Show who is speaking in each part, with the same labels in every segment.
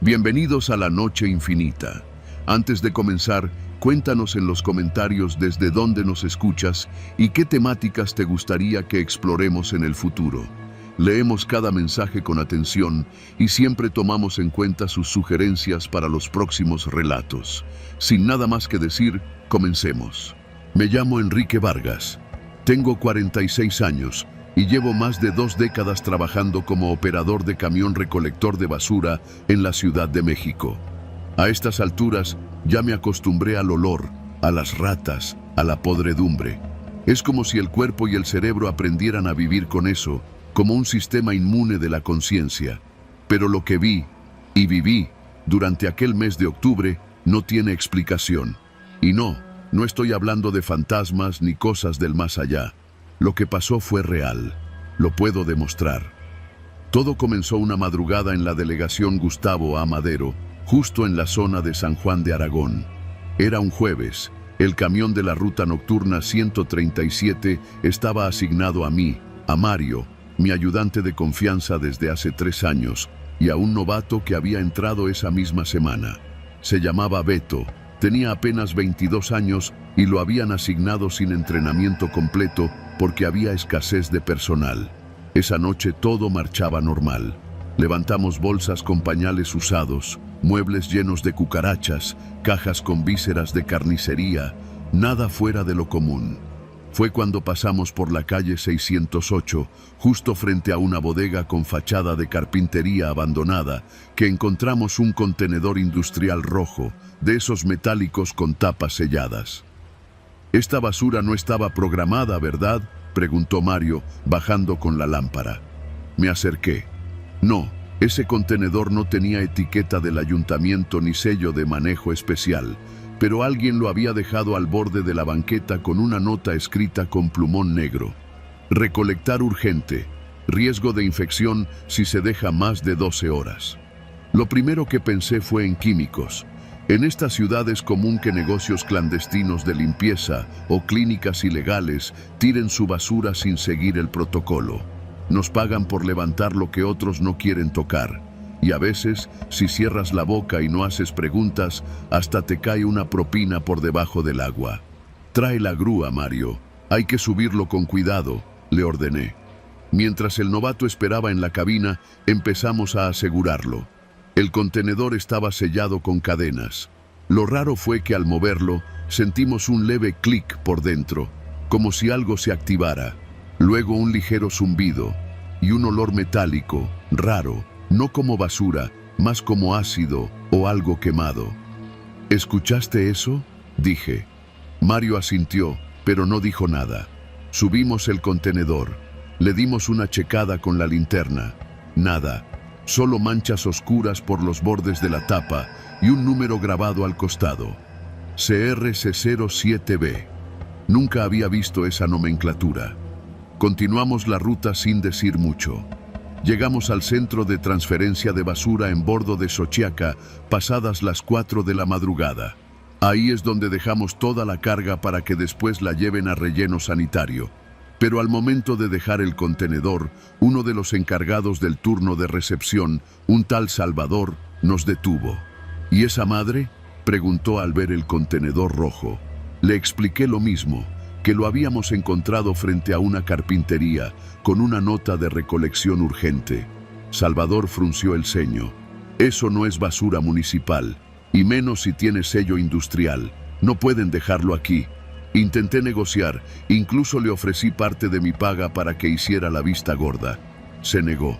Speaker 1: Bienvenidos a la Noche Infinita. Antes de comenzar, cuéntanos en los comentarios desde dónde nos escuchas y qué temáticas te gustaría que exploremos en el futuro. Leemos cada mensaje con atención y siempre tomamos en cuenta sus sugerencias para los próximos relatos. Sin nada más que decir, comencemos. Me llamo Enrique Vargas. Tengo 46 años y llevo más de 2 décadas trabajando como operador de camión recolector de basura en la Ciudad de México. A estas alturas ya me acostumbré al olor, a las ratas, a la podredumbre. Es como si el cuerpo y el cerebro aprendieran a vivir con eso, como un sistema inmune de la conciencia. Pero lo que vi y viví durante aquel mes de octubre no tiene explicación. Y no estoy hablando de fantasmas ni cosas del más allá. Lo que pasó fue real. Lo puedo demostrar. Todo comenzó una madrugada en la delegación Gustavo A. Madero, justo en la zona de San Juan de Aragón. Era un jueves. El camión de la ruta nocturna 137 estaba asignado a mí, a Mario, mi ayudante de confianza desde hace 3 años, y a un novato que había entrado esa misma semana. Se llamaba Beto, tenía apenas 22 años y lo habían asignado sin entrenamiento completo porque había escasez de personal. Esa noche todo marchaba normal. Levantamos bolsas con pañales usados, muebles llenos de cucarachas, cajas con vísceras de carnicería, nada fuera de lo común. Fue cuando pasamos por la calle 608, justo frente a una bodega con fachada de carpintería abandonada, que encontramos un contenedor industrial rojo, de esos metálicos con tapas selladas. «Esta basura no estaba programada, ¿verdad?», preguntó Mario, bajando con la lámpara. Me acerqué. No, ese contenedor no tenía etiqueta del ayuntamiento ni sello de manejo especial, pero alguien lo había dejado al borde de la banqueta con una nota escrita con plumón negro. Recolectar urgente. Riesgo de infección si se deja más de 12 horas. Lo primero que pensé fue en químicos. En esta ciudad es común que negocios clandestinos de limpieza o clínicas ilegales tiren su basura sin seguir el protocolo. Nos pagan por levantar lo que otros no quieren tocar. Y a veces, si cierras la boca y no haces preguntas, hasta te cae una propina por debajo del agua. «Trae la grúa, Mario. Hay que subirlo con cuidado», le ordené. Mientras el novato esperaba en la cabina, empezamos a asegurarlo. El contenedor estaba sellado con cadenas. Lo raro fue que al moverlo, sentimos un leve clic por dentro, como si algo se activara. Luego un ligero zumbido y un olor metálico, raro, no como basura, más como ácido o algo quemado. «¿Escuchaste eso?», dije. Mario asintió, pero no dijo nada. Subimos el contenedor. Le dimos una checada con la linterna. Nada. Solo manchas oscuras por los bordes de la tapa y un número grabado al costado. CRC07B. Nunca había visto esa nomenclatura. Continuamos la ruta sin decir mucho. Llegamos al centro de transferencia de basura en Bordo de Xochiaca, pasadas las 4 de la madrugada. Ahí es donde dejamos toda la carga para que después la lleven a relleno sanitario. Pero al momento de dejar el contenedor, uno de los encargados del turno de recepción, un tal Salvador, nos detuvo. «¿Y esa madre?», preguntó al ver el contenedor rojo. Le expliqué lo mismo, que lo habíamos encontrado frente a una carpintería, con una nota de recolección urgente. Salvador frunció el ceño. «Eso no es basura municipal, y menos si tiene sello industrial. No pueden dejarlo aquí». Intenté negociar, incluso le ofrecí parte de mi paga para que hiciera la vista gorda. Se negó.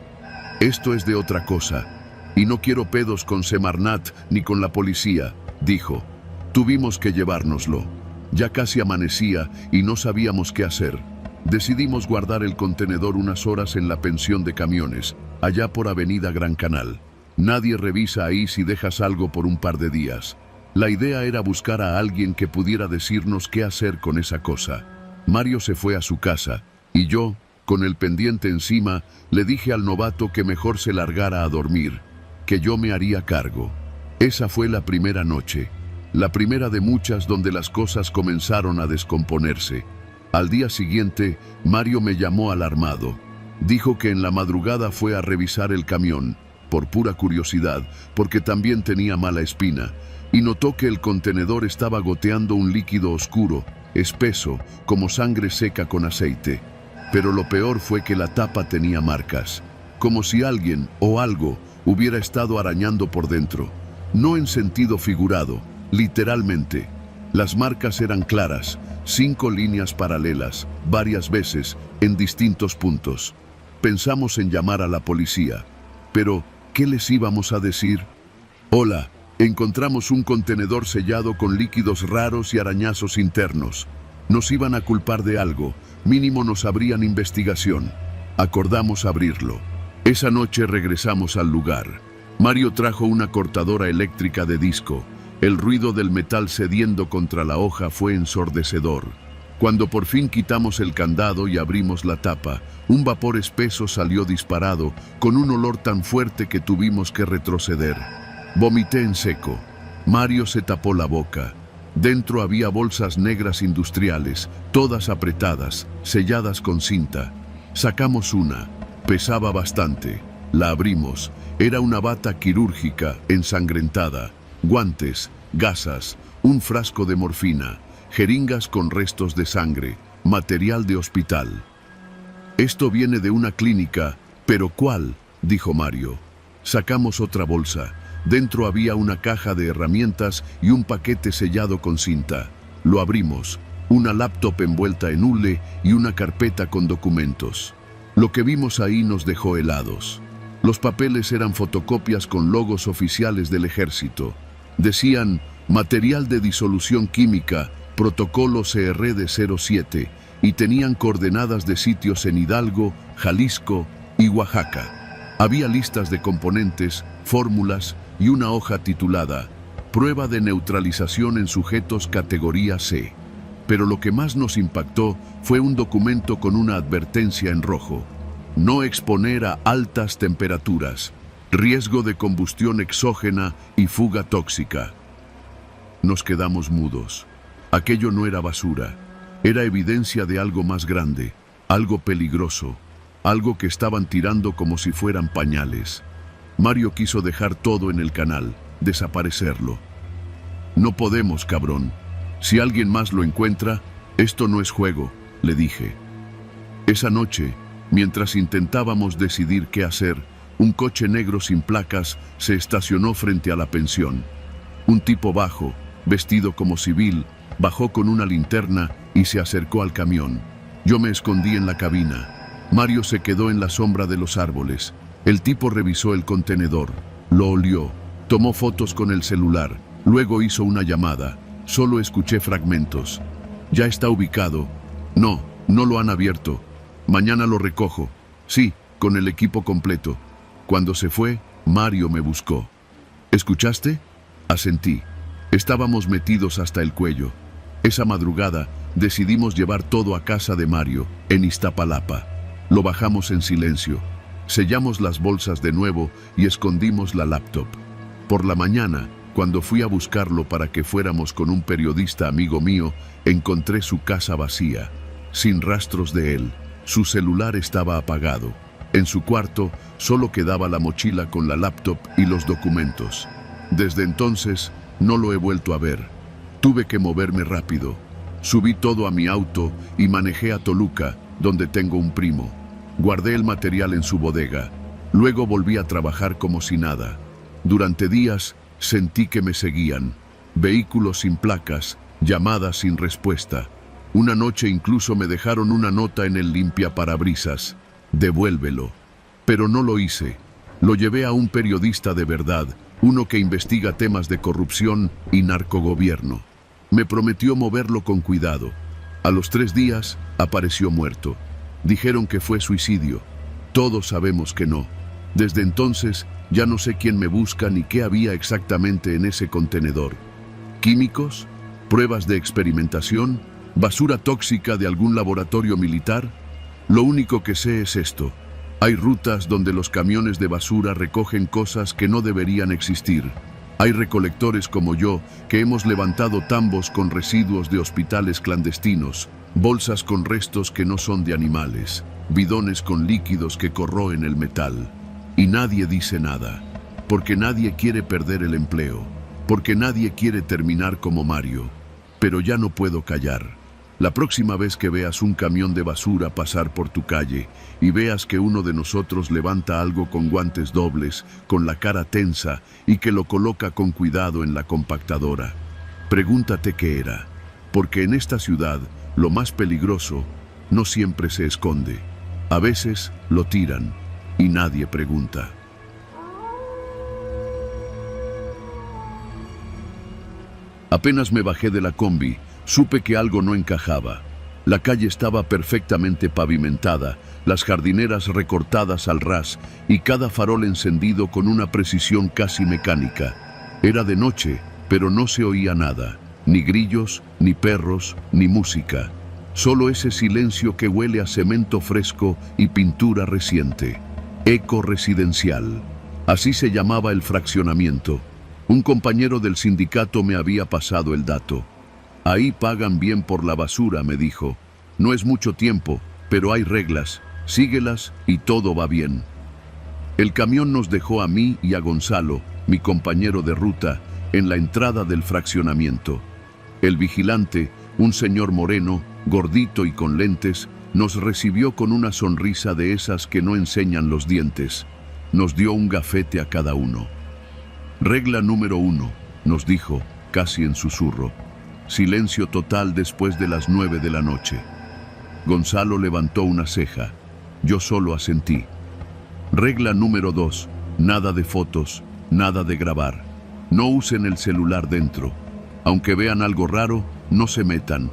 Speaker 1: «Esto es de otra cosa, y no quiero pedos con Semarnat ni con la policía», dijo. Tuvimos que llevárnoslo. Ya casi amanecía y no sabíamos qué hacer. Decidimos guardar el contenedor unas horas en la pensión de camiones, allá por Avenida Gran Canal. Nadie revisa ahí si dejas algo por un par de días. La idea era buscar a alguien que pudiera decirnos qué hacer con esa cosa. Mario se fue a su casa, y yo, con el pendiente encima, le dije al novato que mejor se largara a dormir, que yo me haría cargo. Esa fue la primera noche, la primera de muchas donde las cosas comenzaron a descomponerse. Al día siguiente, Mario me llamó alarmado. Dijo que en la madrugada fue a revisar el camión por pura curiosidad, porque también tenía mala espina, y notó que el contenedor estaba goteando un líquido oscuro, espeso, como sangre seca con aceite. Pero lo peor fue que la tapa tenía marcas, como si alguien o algo hubiera estado arañando por dentro. No en sentido figurado, literalmente. Las marcas eran claras, 5 líneas paralelas, varias veces, en distintos puntos. Pensamos en llamar a la policía, pero ¿qué les íbamos a decir? Hola, encontramos un contenedor sellado con líquidos raros y arañazos internos. Nos iban a culpar de algo, mínimo nos abrían investigación. Acordamos abrirlo. Esa noche regresamos al lugar. Mario trajo una cortadora eléctrica de disco. El ruido del metal cediendo contra la hoja fue ensordecedor. Cuando por fin quitamos el candado y abrimos la tapa, un vapor espeso salió disparado, con un olor tan fuerte que tuvimos que retroceder. Vomité en seco. Mario se tapó la boca. Dentro había bolsas negras industriales, todas apretadas, selladas con cinta. Sacamos una. Pesaba bastante. La abrimos. Era una bata quirúrgica, ensangrentada. Guantes, gasas, un frasco de morfina, jeringas con restos de sangre, material de hospital. Esto viene de una clínica, ¿pero cuál?, dijo Mario. Sacamos otra bolsa. Dentro había una caja de herramientas y un paquete sellado con cinta. Lo abrimos. Una laptop envuelta en hule y una carpeta con documentos. Lo que vimos ahí nos dejó helados. Los papeles eran fotocopias con logos oficiales del ejército. Decían, material de disolución química, protocolo CR de 07, y tenían coordenadas de sitios en Hidalgo, Jalisco y Oaxaca. Había listas de componentes, fórmulas y una hoja titulada Prueba de neutralización en sujetos categoría C. Pero lo que más nos impactó fue un documento con una advertencia en rojo. No exponer a altas temperaturas. Riesgo de combustión exógena y fuga tóxica. Nos quedamos mudos. Aquello no era basura. Era evidencia de algo más grande, algo peligroso, algo que estaban tirando como si fueran pañales. Mario quiso dejar todo en el canal, desaparecerlo. No podemos, cabrón. Si alguien más lo encuentra, esto no es juego, le dije. Esa noche, mientras intentábamos decidir qué hacer, un coche negro sin placas se estacionó frente a la pensión. Un tipo bajo, vestido como civil, bajó con una linterna y se acercó al camión. Yo me escondí en la cabina. Mario se quedó en la sombra de los árboles. El tipo revisó el contenedor, lo olió, tomó fotos con el celular, luego hizo una llamada. Solo escuché fragmentos. Ya está ubicado. No, no lo han abierto. Mañana lo recojo. Sí, con el equipo completo. Cuando se fue, Mario me buscó. ¿Escuchaste? Asentí. Estábamos metidos hasta el cuello. Esa madrugada decidimos llevar todo a casa de Mario, en Iztapalapa. Lo bajamos en silencio. Sellamos las bolsas de nuevo y escondimos la laptop. Por la mañana, cuando fui a buscarlo para que fuéramos con un periodista amigo mío, encontré su casa vacía, sin rastros de él. Su celular estaba apagado. En su cuarto solo quedaba la mochila con la laptop y los documentos. Desde entonces no lo he vuelto a ver. Tuve que moverme rápido. Subí todo a mi auto y manejé a Toluca, donde tengo un primo. Guardé el material en su bodega. Luego volví a trabajar como si nada. Durante días sentí que me seguían. Vehículos sin placas, llamadas sin respuesta. Una noche incluso me dejaron una nota en el limpiaparabrisas. Devuélvelo. Pero no lo hice. Lo llevé a un periodista de verdad, uno que investiga temas de corrupción y narcogobierno. Me prometió moverlo con cuidado. A los 3 días apareció muerto. Dijeron que fue suicidio. Todos sabemos que no. Desde entonces ya no sé quién me busca ni qué había exactamente en ese contenedor. ¿Químicos? ¿Pruebas de experimentación? ¿Basura tóxica de algún laboratorio militar? Lo único que sé es esto. Hay rutas donde los camiones de basura recogen cosas que no deberían existir. Hay recolectores como yo que hemos levantado tambos con residuos de hospitales clandestinos, bolsas con restos que no son de animales, bidones con líquidos que corroen el metal. Y nadie dice nada, porque nadie quiere perder el empleo, porque nadie quiere terminar como Mario. Pero ya no puedo callar. La próxima vez que veas un camión de basura pasar por tu calle y veas que uno de nosotros levanta algo con guantes dobles, con la cara tensa y que lo coloca con cuidado en la compactadora, pregúntate qué era, porque en esta ciudad lo más peligroso no siempre se esconde. A veces lo tiran y nadie pregunta. Apenas me bajé de la combi, supe que algo no encajaba. La calle estaba perfectamente pavimentada, las jardineras recortadas al ras y cada farol encendido con una precisión casi mecánica. Era de noche, pero no se oía nada, ni grillos, ni perros, ni música. Solo ese silencio que huele a cemento fresco y pintura reciente. Eco residencial. Así se llamaba el fraccionamiento. Un compañero del sindicato me había pasado el dato. Ahí pagan bien por la basura, me dijo. No es mucho tiempo, pero hay reglas. Síguelas y todo va bien. El camión nos dejó a mí y a Gonzalo, mi compañero de ruta, en la entrada del fraccionamiento. El vigilante, un señor moreno, gordito y con lentes, nos recibió con una sonrisa de esas que no enseñan los dientes. Nos dio un gafete a cada uno. Regla número 1, nos dijo, casi en susurro. Silencio total después de las 9 de la noche. Gonzalo levantó una ceja. Yo solo asentí. Regla número 2, nada de fotos, nada de grabar. No usen el celular dentro. Aunque vean algo raro, no se metan.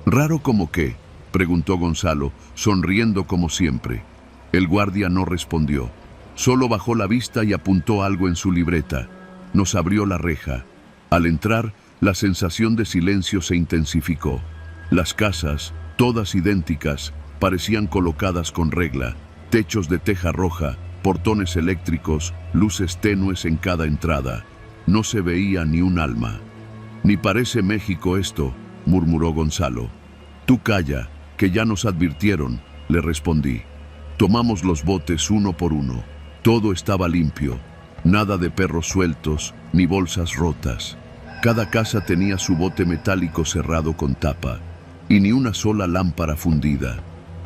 Speaker 1: ¿Raro como qué?, preguntó Gonzalo, sonriendo como siempre. El guardia no respondió. Solo bajó la vista y apuntó algo en su libreta. Nos abrió la reja. Al entrar, la sensación de silencio se intensificó. Las casas, todas idénticas, parecían colocadas con regla. Techos de teja roja, portones eléctricos, luces tenues en cada entrada. No se veía ni un alma. Ni parece México esto, murmuró Gonzalo. Tú calla, que ya nos advirtieron, le respondí. Tomamos los botes uno por uno. Todo estaba limpio, nada de perros sueltos ni bolsas rotas. Cada casa tenía su bote metálico cerrado con tapa y ni una sola lámpara fundida.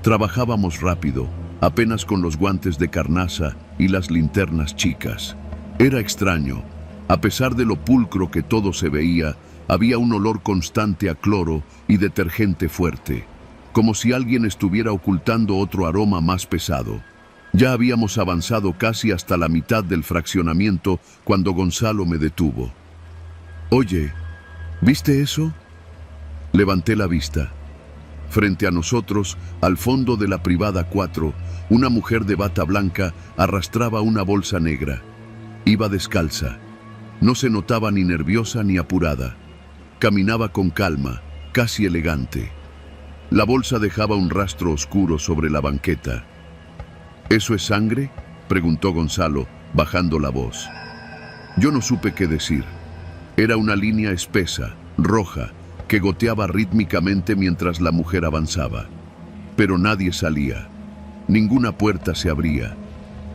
Speaker 1: Trabajábamos rápido, apenas con los guantes de carnaza y las linternas chicas. Era extraño. A pesar de lo pulcro que todo se veía, había un olor constante a cloro y detergente fuerte, como si alguien estuviera ocultando otro aroma más pesado. Ya habíamos avanzado casi hasta la mitad del fraccionamiento cuando Gonzalo me detuvo. Oye, ¿viste eso? Levanté la vista. Frente a nosotros, al fondo de la privada 4, una mujer de bata blanca arrastraba una bolsa negra. Iba descalza. No se notaba ni nerviosa ni apurada. Caminaba con calma, casi elegante. La bolsa dejaba un rastro oscuro sobre la banqueta. ¿Eso es sangre?, preguntó Gonzalo, bajando la voz. Yo no supe qué decir. Era una línea espesa, roja, que goteaba rítmicamente mientras la mujer avanzaba. Pero nadie salía. Ninguna puerta se abría.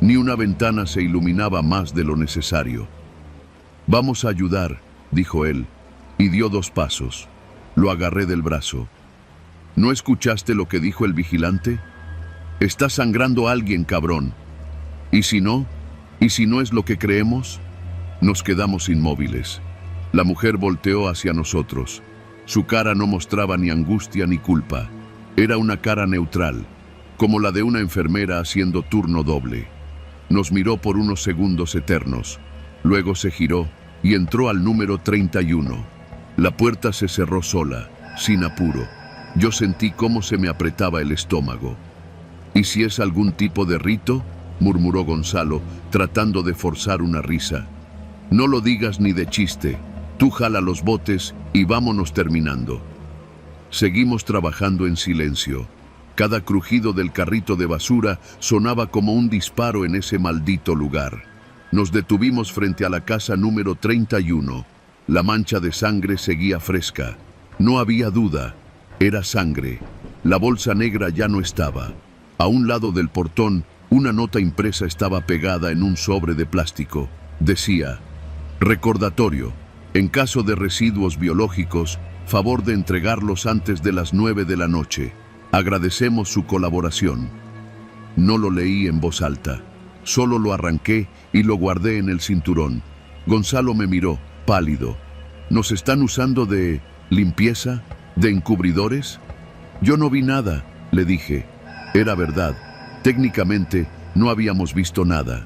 Speaker 1: Ni una ventana se iluminaba más de lo necesario. Vamos a ayudar, dijo él, y dio 2 pasos. Lo agarré del brazo. ¿No escuchaste lo que dijo el vigilante? Está sangrando alguien, cabrón. ¿Y si no? ¿Y si no es lo que creemos? Nos quedamos inmóviles. La mujer volteó hacia nosotros. Su cara no mostraba ni angustia ni culpa. Era una cara neutral, como la de una enfermera haciendo turno doble. Nos miró por unos segundos eternos. Luego se giró y entró al número 31. La puerta se cerró sola, sin apuro. Yo sentí cómo se me apretaba el estómago. ¿Y si es algún tipo de rito?, murmuró Gonzalo, tratando de forzar una risa. No lo digas ni de chiste. Tú jala los botes y vámonos terminando. Seguimos trabajando en silencio. Cada crujido del carrito de basura sonaba como un disparo en ese maldito lugar. Nos detuvimos frente a la casa número 31. La mancha de sangre seguía fresca. No había duda. Era sangre. La bolsa negra ya no estaba. A un lado del portón, Una nota impresa estaba pegada en un sobre de plástico. Decía: recordatorio, en caso de residuos biológicos, favor de entregarlos antes de las 9 de la noche. Agradecemos su colaboración. No lo leí en voz alta, solo lo arranqué y lo guardé en el cinturón. Gonzalo me miró, pálido. ¿Nos están usando de limpieza? ¿De encubridores? Yo no vi nada, le dije. Era verdad. Técnicamente, no habíamos visto nada.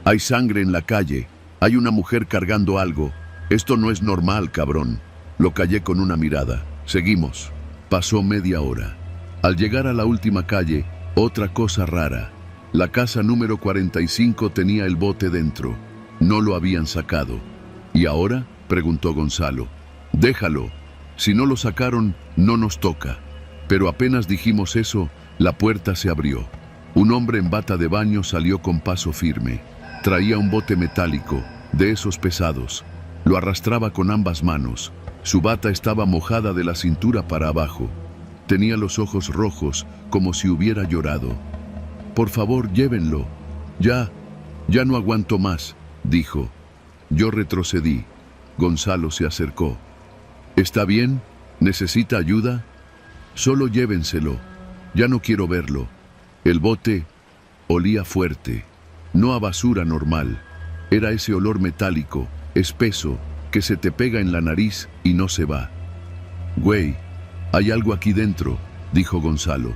Speaker 1: Hay sangre en la calle. Hay una mujer cargando algo. Esto no es normal, cabrón. Lo callé con una mirada. Seguimos. Pasó media hora. Al llegar a la última calle, otra cosa rara. La casa número 45 tenía el bote dentro. No lo habían sacado. ¿Y ahora?, preguntó Gonzalo. Déjalo. Si no lo sacaron, no nos toca. Pero apenas dijimos eso, la puerta se abrió. Un hombre en bata de baño salió con paso firme. Traía un bote metálico, de esos pesados. Lo arrastraba con ambas manos. Su bata estaba mojada de la cintura para abajo. Tenía los ojos rojos, como si hubiera llorado. Por favor, llévenlo. Ya no aguanto más, dijo. Yo retrocedí. Gonzalo se acercó. ¿Está bien? ¿Necesita ayuda? Solo llévenselo. Ya no quiero verlo. El bote olía fuerte, no a basura normal. Era ese olor metálico, espeso, que se te pega en la nariz y no se va. Güey, hay algo aquí dentro, dijo Gonzalo.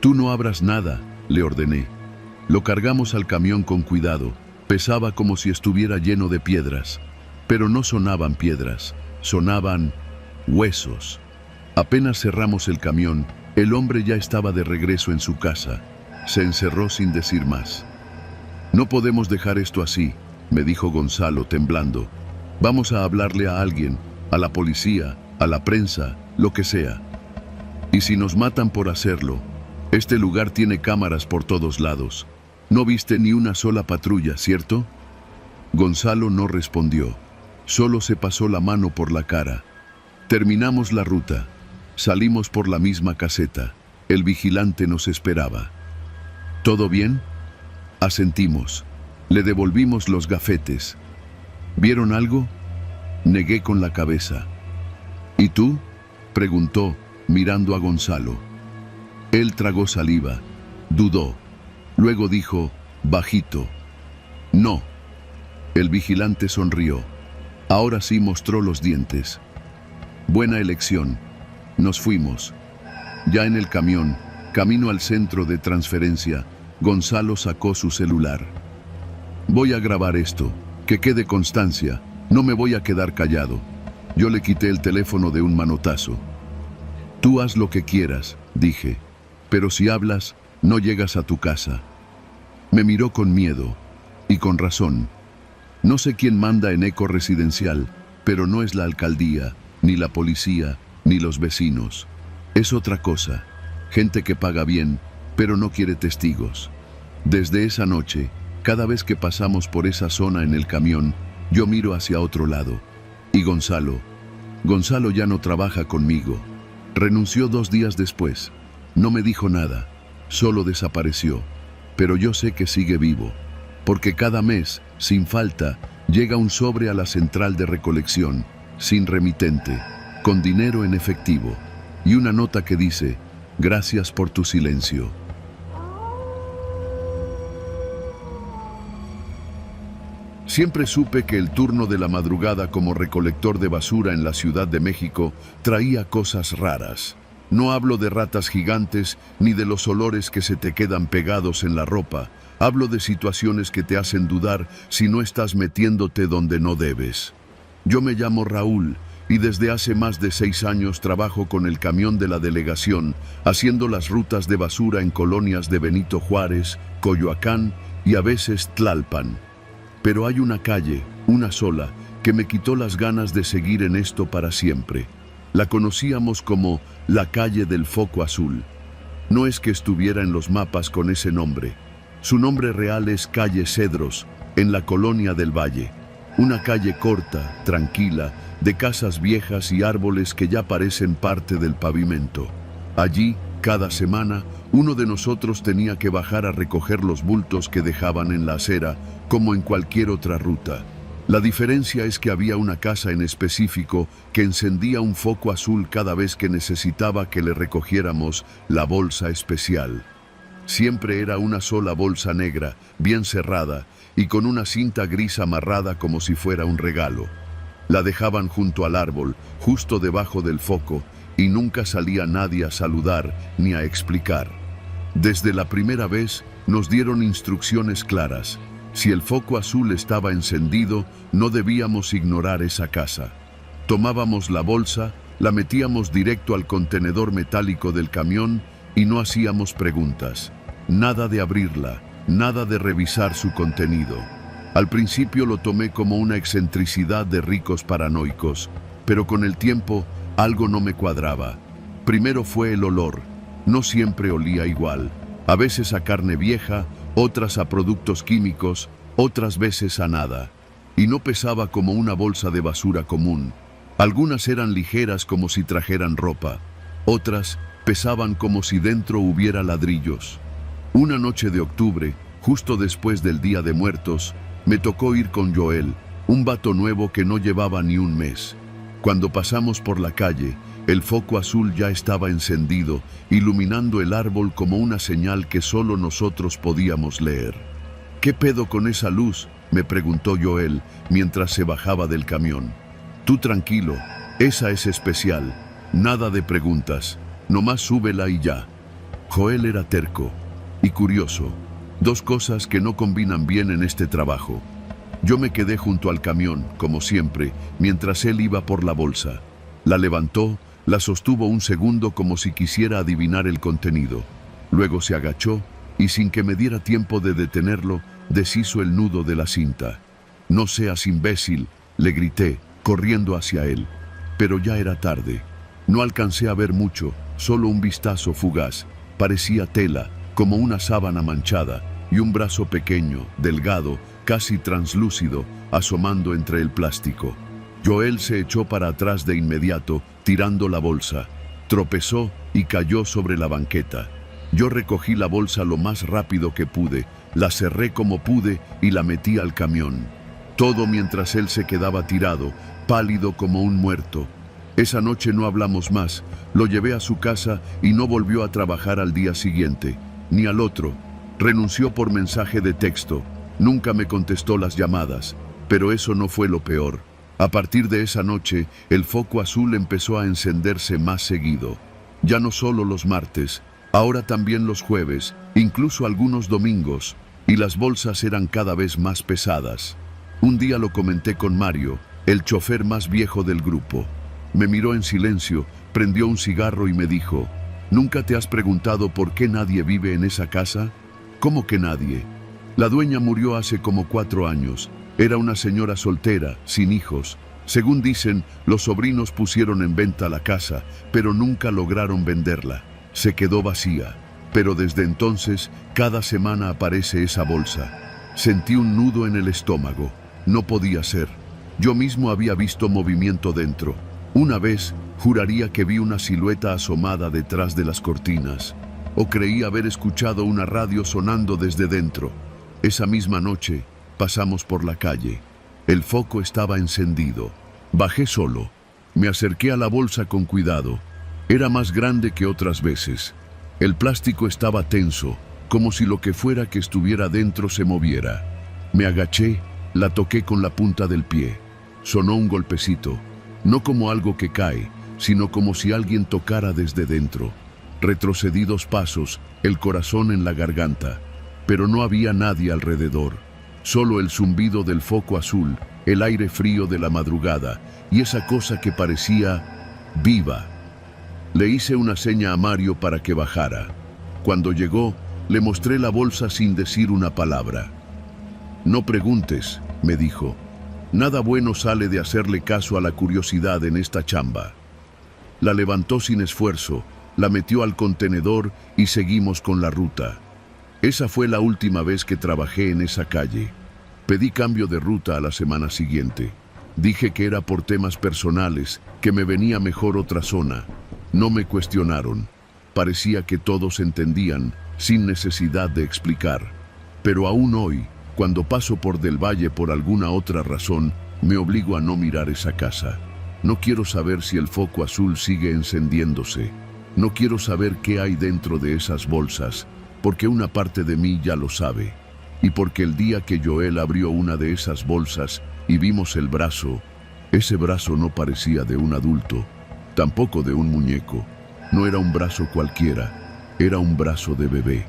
Speaker 1: Tú no abras nada, le ordené. Lo cargamos al camión con cuidado. Pesaba como si estuviera lleno de piedras. Pero no sonaban piedras, sonaban huesos. Apenas cerramos el camión, el hombre ya estaba de regreso en su casa. Se encerró sin decir más. No podemos dejar esto así, me dijo Gonzalo temblando. Vamos a hablarle a alguien, a la policía, a la prensa, lo que sea. Y si nos matan por hacerlo, este lugar tiene cámaras por todos lados. No viste ni una sola patrulla, ¿cierto? Gonzalo no respondió. Solo se pasó la mano por la cara. Terminamos la ruta. Salimos por la misma caseta. El vigilante nos esperaba. ¿Todo bien? Asentimos. Le devolvimos los gafetes. ¿Vieron algo? Negué con la cabeza. ¿Y tú?, preguntó, mirando a Gonzalo. Él tragó saliva. Dudó. Luego dijo, bajito: no. El vigilante sonrió. Ahora sí mostró los dientes. Buena elección. Nos fuimos. Ya en el camión, camino al centro de transferencia, Gonzalo sacó su celular. Voy a grabar esto, que quede constancia, no me voy a quedar callado. Yo le quité el teléfono de un manotazo. Tú haz lo que quieras, dije, pero si hablas, no llegas a tu casa. Me miró con miedo, y con razón. No sé quién manda en Eco Residencial, pero no es la alcaldía, ni la policía, ni los vecinos. Es otra cosa, gente que paga bien, pero no quiere testigos. Desde esa noche, cada vez que pasamos por esa zona en el camión, yo miro hacia otro lado. Y Gonzalo ya no trabaja conmigo. Renunció 2 días después. No me dijo nada, solo desapareció. Pero yo sé que sigue vivo, porque cada mes, sin falta, llega un sobre a la central de recolección, sin remitente, con dinero en efectivo, y una nota que dice: gracias por tu silencio. Siempre supe que el turno de la madrugada como recolector de basura en la Ciudad de México traía cosas raras. No hablo de ratas gigantes ni de los olores que se te quedan pegados en la ropa. Hablo de situaciones que te hacen dudar si no estás metiéndote donde no debes. Yo me llamo Raúl y desde hace más de 6 años trabajo con el camión de la delegación, haciendo las rutas de basura en colonias de Benito Juárez, Coyoacán y a veces Tlalpan. Pero hay una calle, una sola, que me quitó las ganas de seguir en esto para siempre. La conocíamos como la calle del Foco Azul. No es que estuviera en los mapas con ese nombre. Su nombre real es Calle Cedros, en la Colonia del Valle. Una calle corta, tranquila, de casas viejas y árboles que ya parecen parte del pavimento. Allí, cada semana, uno de nosotros tenía que bajar a recoger los bultos que dejaban en la acera, como en cualquier otra ruta. La diferencia es que había una casa en específico que encendía un foco azul cada vez que necesitaba que le recogiéramos la bolsa especial. Siempre era una sola bolsa negra, bien cerrada, y con una cinta gris amarrada como si fuera un regalo. La dejaban junto al árbol, justo debajo del foco, y nunca salía nadie a saludar ni a explicar. Desde la primera vez nos dieron instrucciones claras. Si el foco azul estaba encendido, no debíamos ignorar esa casa. Tomábamos la bolsa, la metíamos directo al contenedor metálico del camión y no hacíamos preguntas. Nada de abrirla, nada de revisar su contenido. Al principio lo tomé como una excentricidad de ricos paranoicos, pero con el tiempo algo no me cuadraba. Primero fue el olor. No siempre olía igual. A veces a carne vieja, otras a productos químicos, otras veces a nada. Y no pesaba como una bolsa de basura común. Algunas eran ligeras como si trajeran ropa. Otras pesaban como si dentro hubiera ladrillos. Una noche de octubre, justo después del Día de Muertos, me tocó ir con Joel, un vato nuevo que no llevaba ni un mes. Cuando pasamos por la calle, el foco azul ya estaba encendido, iluminando el árbol como una señal que solo nosotros podíamos leer. ¿Qué pedo con esa luz?, me preguntó Joel mientras se bajaba del camión. Tú tranquilo, esa es especial, nada de preguntas, nomás súbela y ya. Joel era terco y curioso, dos cosas que no combinan bien en este trabajo. Yo me quedé junto al camión, como siempre, mientras él iba por la bolsa. La levantó, la sostuvo un segundo como si quisiera adivinar el contenido. Luego se agachó y sin que me diera tiempo de detenerlo, deshizo el nudo de la cinta. No seas imbécil, le grité, corriendo hacia él. Pero ya era tarde. No alcancé a ver mucho, solo un vistazo fugaz. Parecía tela, como una sábana manchada, y un brazo pequeño, delgado, casi translúcido, asomando entre el plástico. Joel se echó para atrás de inmediato, tirando la bolsa. Tropezó y cayó sobre la banqueta. Yo recogí la bolsa lo más rápido que pude, la cerré como pude y la metí al camión. Todo mientras él se quedaba tirado, pálido como un muerto. Esa noche no hablamos más, lo llevé a su casa y no volvió a trabajar al día siguiente, ni al otro. Renunció por mensaje de texto. Nunca me contestó las llamadas, pero eso no fue lo peor. A partir de esa noche, el foco azul empezó a encenderse más seguido. Ya no solo los martes, ahora también los jueves, incluso algunos domingos, y las bolsas eran cada vez más pesadas. Un día lo comenté con Mario, el chofer más viejo del grupo. Me miró en silencio, prendió un cigarro y me dijo, ¿nunca te has preguntado por qué nadie vive en esa casa? ¿Cómo que nadie? La dueña murió hace como 4 años. Era una señora soltera, sin hijos. Según dicen, los sobrinos pusieron en venta la casa, pero nunca lograron venderla. Se quedó vacía. Pero desde entonces, cada semana aparece esa bolsa. Sentí un nudo en el estómago. No podía ser. Yo mismo había visto movimiento dentro. Una vez, juraría que vi una silueta asomada detrás de las cortinas. O creí haber escuchado una radio sonando desde dentro. Esa misma noche, pasamos por la calle. El foco estaba encendido. Bajé solo. Me acerqué a la bolsa con cuidado. Era más grande que otras veces. El plástico estaba tenso, como si lo que fuera que estuviera dentro se moviera. Me agaché, la toqué con la punta del pie. Sonó un golpecito, no como algo que cae, sino como si alguien tocara desde dentro. Retrocedí 2 pasos, el corazón en la garganta, pero no había nadie alrededor. Solo el zumbido del foco azul, el aire frío de la madrugada y esa cosa que parecía viva. Le hice una seña a Mario para que bajara. Cuando llegó, le mostré la bolsa sin decir una palabra. No preguntes, me dijo. Nada bueno sale de hacerle caso a la curiosidad en esta chamba. La levantó sin esfuerzo, la metió al contenedor y seguimos con la ruta. Esa fue la última vez que trabajé en esa calle. Pedí cambio de ruta a la semana siguiente. Dije que era por temas personales, que me venía mejor otra zona. No me cuestionaron. Parecía que todos entendían, sin necesidad de explicar. Pero aún hoy, cuando paso por Del Valle por alguna otra razón, me obligo a no mirar esa casa. No quiero saber si el foco azul sigue encendiéndose. No quiero saber qué hay dentro de esas bolsas, porque una parte de mí ya lo sabe. Y porque el día que Joel abrió una de esas bolsas y vimos el brazo, ese brazo no parecía de un adulto, tampoco de un muñeco. No era un brazo cualquiera, era un brazo de bebé.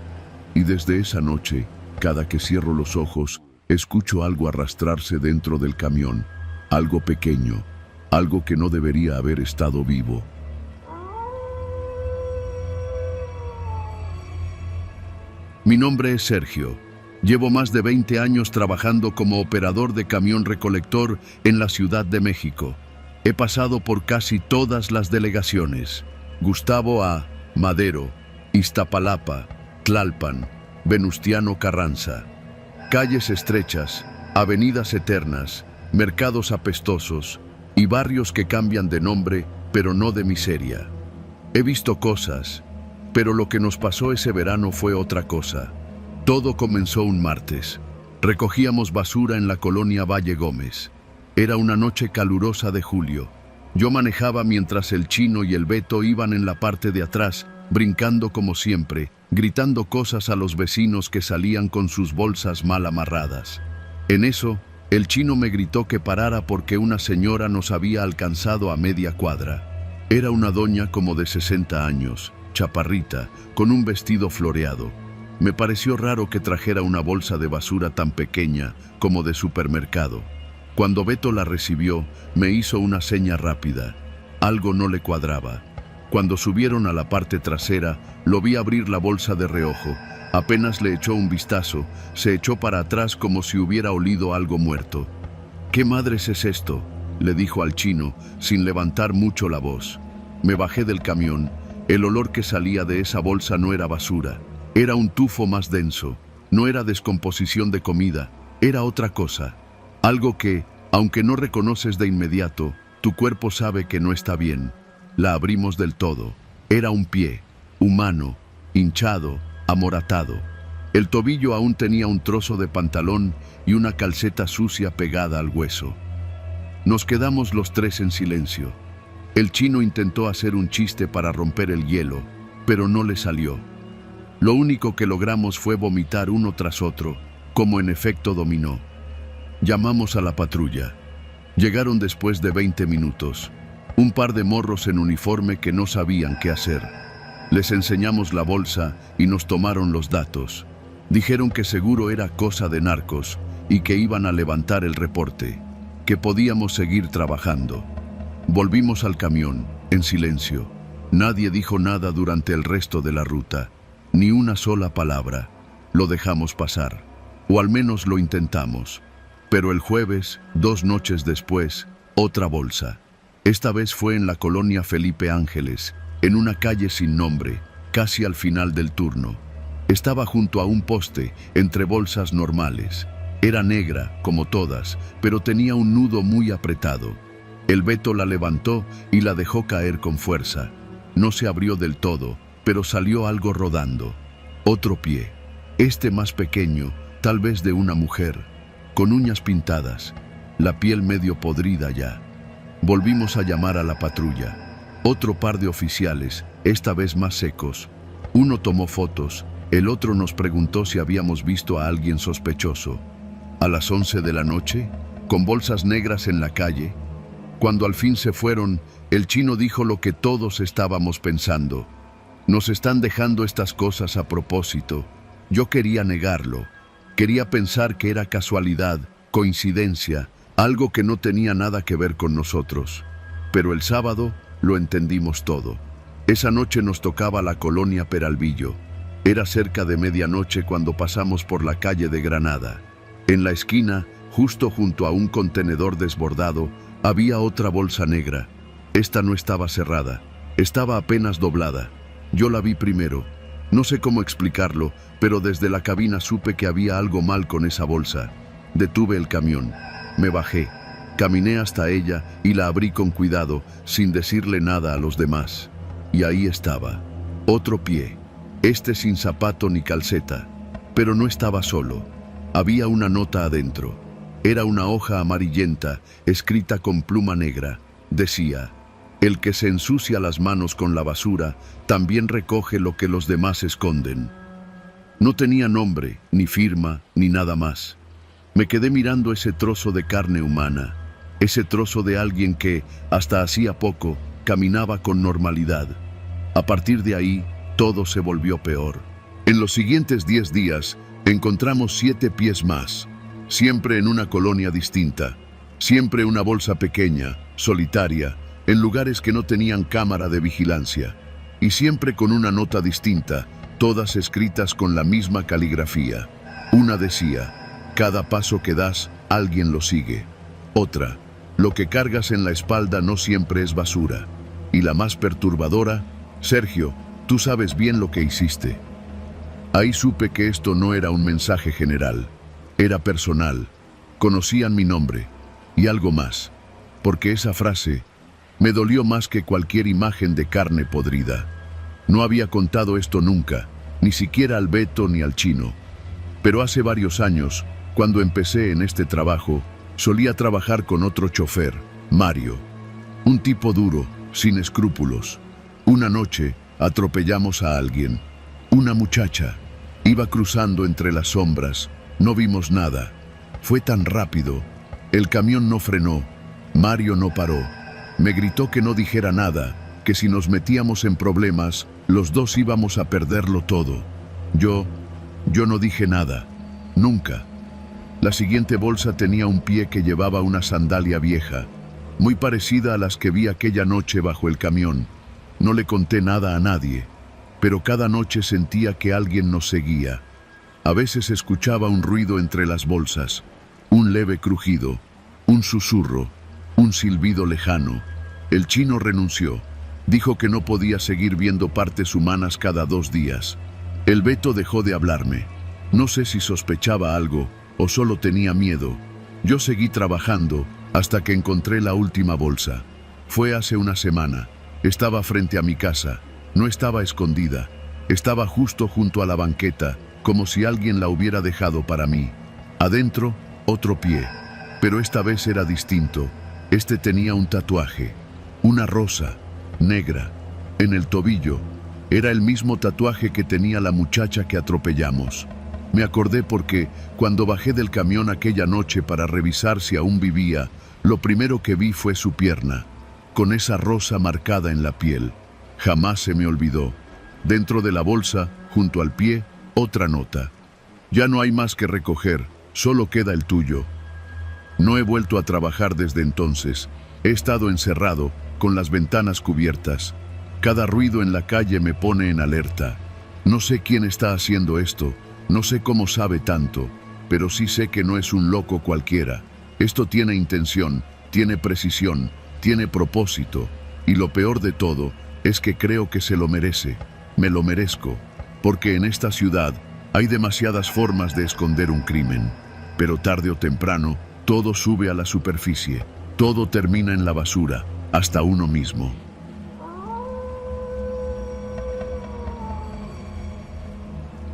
Speaker 1: Y desde esa noche, cada que cierro los ojos, escucho algo arrastrarse dentro del camión, algo pequeño, algo que no debería haber estado vivo. Mi nombre es Sergio. Llevo más de 20 años trabajando como operador de camión recolector en la Ciudad de México. He pasado por casi todas las delegaciones: Gustavo A., Madero, Iztapalapa, Tlalpan, Venustiano Carranza. Calles estrechas, avenidas eternas, mercados apestosos y barrios que cambian de nombre, pero no de miseria. He visto cosas, pero lo que nos pasó ese verano fue otra cosa. Todo comenzó un martes. Recogíamos basura en la colonia Valle Gómez. Era una noche calurosa de julio. Yo manejaba mientras el Chino y el Beto iban en la parte de atrás, brincando como siempre, gritando cosas a los vecinos que salían con sus bolsas mal amarradas. En eso, el Chino me gritó que parara porque una señora nos había alcanzado a media cuadra. Era una doña como de 60 años, chaparrita, con un vestido floreado. Me pareció raro que trajera una bolsa de basura tan pequeña como de supermercado. Cuando Beto la recibió, me hizo una seña rápida. Algo no le cuadraba. Cuando subieron a la parte trasera, lo vi abrir la bolsa de reojo. Apenas le echó un vistazo, se echó para atrás como si hubiera olido algo muerto. ¿Qué madres es esto?, le dijo al Chino, sin levantar mucho la voz. Me bajé del camión. El olor que salía de esa bolsa no era basura. Era un tufo más denso. No era descomposición de comida. Era otra cosa. Algo que, aunque no reconoces de inmediato, tu cuerpo sabe que no está bien. La abrimos del todo. Era un pie, humano, hinchado, amoratado. El tobillo aún tenía un trozo de pantalón y una calceta sucia pegada al hueso. Nos quedamos los tres en silencio. El Chino intentó hacer un chiste para romper el hielo, pero no le salió. Lo único que logramos fue vomitar uno tras otro, como en efecto dominó. Llamamos a la patrulla. Llegaron después de 20 minutos. Un par de morros en uniforme que no sabían qué hacer. Les enseñamos la bolsa y nos tomaron los datos. Dijeron que seguro era cosa de narcos y que iban a levantar el reporte, que podíamos seguir trabajando. Volvimos al camión, en silencio. Nadie dijo nada durante el resto de la ruta, ni una sola palabra. Lo dejamos pasar, o al menos lo intentamos. Pero el jueves, 2 noches después, otra bolsa. Esta vez fue en la colonia Felipe Ángeles, en una calle sin nombre, casi al final del turno. Estaba junto a un poste, entre bolsas normales. Era negra, como todas, pero tenía un nudo muy apretado. El Beto la levantó y la dejó caer con fuerza. No se abrió del todo, pero salió algo rodando. Otro pie, este más pequeño, tal vez de una mujer, con uñas pintadas, la piel medio podrida ya. Volvimos a llamar a la patrulla. Otro par de oficiales, esta vez más secos. Uno tomó fotos, el otro nos preguntó si habíamos visto a alguien sospechoso. A las 11 de la noche, con bolsas negras en la calle. Cuando al fin se fueron, el Chino dijo lo que todos estábamos pensando. Nos están dejando estas cosas a propósito. Yo quería negarlo. Quería pensar que era casualidad, coincidencia, algo que no tenía nada que ver con nosotros. Pero el sábado lo entendimos todo. Esa noche nos tocaba la colonia Peralvillo. Era cerca de medianoche cuando pasamos por la calle de Granada. En la esquina, justo junto a un contenedor desbordado, había otra bolsa negra. Esta no estaba cerrada, estaba apenas doblada. Yo la vi primero. No sé cómo explicarlo, pero desde la cabina supe que había algo mal con esa bolsa. Detuve el camión. Me bajé, caminé hasta ella y la abrí con cuidado, sin decirle nada a los demás. Y ahí estaba. Otro pie, este sin zapato ni calceta. Pero no estaba solo. Había una nota adentro. Era una hoja amarillenta, escrita con pluma negra. Decía: el que se ensucia las manos con la basura, también recoge lo que los demás esconden. No tenía nombre, ni firma, ni nada más. Me quedé mirando ese trozo de carne humana, ese trozo de alguien que, hasta hacía poco, caminaba con normalidad. A partir de ahí, todo se volvió peor. En los siguientes 10 días, encontramos 7 pies más, siempre en una colonia distinta, siempre una bolsa pequeña, solitaria, en lugares que no tenían cámara de vigilancia, y siempre con una nota distinta, todas escritas con la misma caligrafía. Una decía: cada paso que das, alguien lo sigue. Otra: lo que cargas en la espalda no siempre es basura. Y la más perturbadora: Sergio, tú sabes bien lo que hiciste. Ahí supe que esto no era un mensaje general, era personal. Conocían mi nombre y algo más, porque esa frase me dolió más que cualquier imagen de carne podrida. No había contado esto nunca, ni siquiera al Beto ni al Chino. Pero hace varios años, cuando empecé en este trabajo, solía trabajar con otro chofer, Mario. Un tipo duro, sin escrúpulos. Una noche atropellamos a alguien. Una muchacha. Iba cruzando entre las sombras. No vimos nada. Fue tan rápido. El camión no frenó. Mario no paró. Me gritó que no dijera nada, que si nos metíamos en problemas, los dos íbamos a perderlo todo. Yo no dije nada. Nunca. La siguiente bolsa tenía un pie que llevaba una sandalia vieja, muy parecida a las que vi aquella noche bajo el camión. No le conté nada a nadie, pero cada noche sentía que alguien nos seguía. A veces escuchaba un ruido entre las bolsas, un leve crujido, un susurro, un silbido lejano. El Chino renunció. Dijo que no podía seguir viendo partes humanas cada 2 días. El Beto dejó de hablarme. No sé si sospechaba algo o solo tenía miedo. Yo seguí trabajando hasta que encontré la última bolsa. Fue hace una semana. Estaba frente a mi casa. No estaba escondida. Estaba justo junto a la banqueta, como si alguien la hubiera dejado para mí. Adentro, otro pie. Pero esta vez era distinto. Este tenía un tatuaje. Una rosa, negra, en el tobillo. Era el mismo tatuaje que tenía la muchacha que atropellamos. Me acordé porque, cuando bajé del camión aquella noche para revisar si aún vivía, lo primero que vi fue su pierna, con esa rosa marcada en la piel. Jamás se me olvidó. Dentro de la bolsa, junto al pie, otra nota. Ya no hay más que recoger, solo queda el tuyo. No he vuelto a trabajar desde entonces. He estado encerrado, con las ventanas cubiertas. Cada ruido en la calle me pone en alerta. No sé quién está haciendo esto, no sé cómo sabe tanto, pero sí sé que no es un loco cualquiera. Esto tiene intención, tiene precisión, tiene propósito, y lo peor de todo es que creo que se lo merece. Me lo merezco, porque en esta ciudad hay demasiadas formas de esconder un crimen, pero tarde o temprano todo sube a la superficie, todo termina en la basura, hasta uno mismo.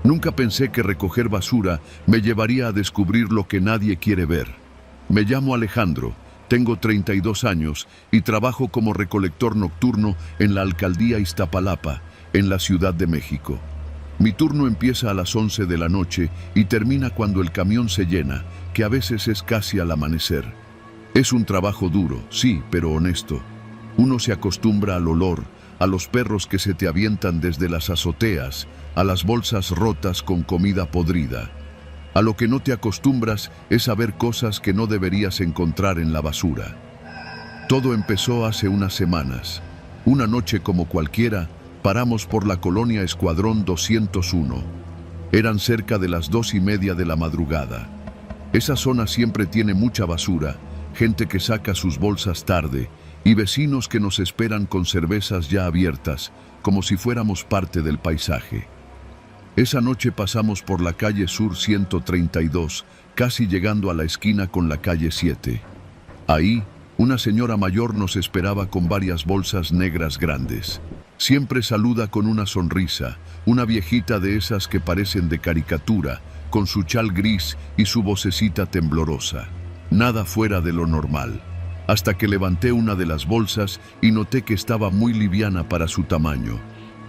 Speaker 1: Nunca pensé que recoger basura me llevaría a descubrir lo que nadie quiere ver. Me llamo Alejandro, tengo 32 años y trabajo como recolector nocturno en la alcaldía Iztapalapa, en la Ciudad de México. Mi turno empieza a las 11 de la noche y termina cuando el camión se llena, que a veces es casi al amanecer. Es un trabajo duro, sí, pero honesto. Uno se acostumbra al olor, a los perros que se te avientan desde las azoteas, a las bolsas rotas con comida podrida. A lo que no te acostumbras es a ver cosas que no deberías encontrar en la basura. Todo empezó hace unas semanas. Una noche como cualquiera, paramos por la colonia Escuadrón 201. Eran cerca de las 2:30 de la madrugada. Esa zona siempre tiene mucha basura, gente que saca sus bolsas tarde y vecinos que nos esperan con cervezas ya abiertas, como si fuéramos parte del paisaje. Esa noche pasamos por la calle Sur 132, casi llegando a la esquina con la calle 7. Ahí, Una señora mayor nos esperaba con varias bolsas negras grandes. Siempre saluda con una sonrisa, una viejita de esas que parecen de caricatura, con su chal gris y su vocecita temblorosa. Nada fuera de lo normal. Hasta que levanté una de las bolsas y noté que estaba muy liviana para su tamaño.